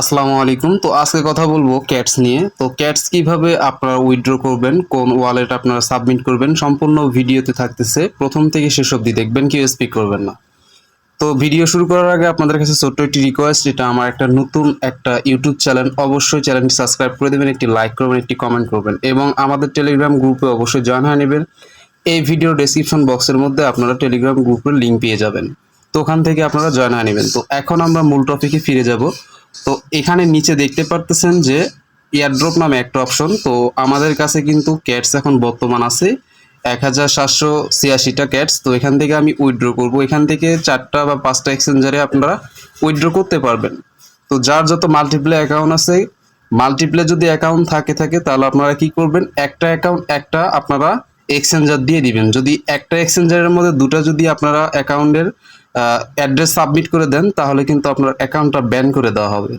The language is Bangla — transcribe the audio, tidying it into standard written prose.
আসসালামু আলাইকুম। তো আজকে কথা বলবো ক্যাটস নিয়ে। তো ক্যাটস কিভাবে আপনারা উইথড্র করবেন, কোন ওয়ালেট আপনারা সাবমিট করবেন, সম্পূর্ণ ভিডিওতে থাকতেছে। প্রথম থেকে শেষ অবধি দেখবেন, কেউ স্কিপ করবেন না। তো ভিডিও শুরু করার আগে আপনাদের কাছে ছোট্ট একটি রিকোয়েস্ট, এটা আমার একটা নতুন ইউটিউব চ্যানেল, অবশ্যই চ্যানেলটি সাবস্ক্রাইব করে দেবেন, একটি লাইক করবেন, একটি কমেন্ট করবেন এবং আমাদের টেলিগ্রাম গ্রুপে অবশ্যই জয়েন হয়ে নেবেন। এই ভিডিও ডেসক্রিপশন বক্সের মধ্যে আপনারা টেলিগ্রাম গ্রুপের লিঙ্ক পেয়ে যাবেন। তো ওখান থেকে আপনারা জয়েন হয়ে নেবেন। তো এখন আমরা মূল টপিকে ফিরে যাব। তো এখানে নিচে দেখতে পারতেছেন যে এয়ারড্রপ নামে একটা অপশন। তো আমাদের কাছে কিন্তু ক্যাটস এখন বর্তমান আছে 1786টা ক্যাটস। তো এখান থেকে আমি উইথড্র করব। এখান থেকে 4টা বা 5টা এক্সচেঞ্জারে আপনারা উইথড্র করতে পারবেন। তো যার যত মাল্টিপ্লে অ্যাকাউন্ট আছে, মাল্টিপ্লে যদি অ্যাকাউন্ট থাকে তাহলে আপনারা কি করবেন, একটা অ্যাকাউন্ট একটা আপনারা এক্সচেঞ্জার দিয়ে দিবেন। যদি একটা এক্সচেঞ্জারের মধ্যে দুটো যদি আপনারা অ্যাকাউন্টের অ্যাড্রেস সাবমিট করে দেন, তাহলে কিন্তু আপনার অ্যাকাউন্টটা ব্যান করে দেওয়া হবে।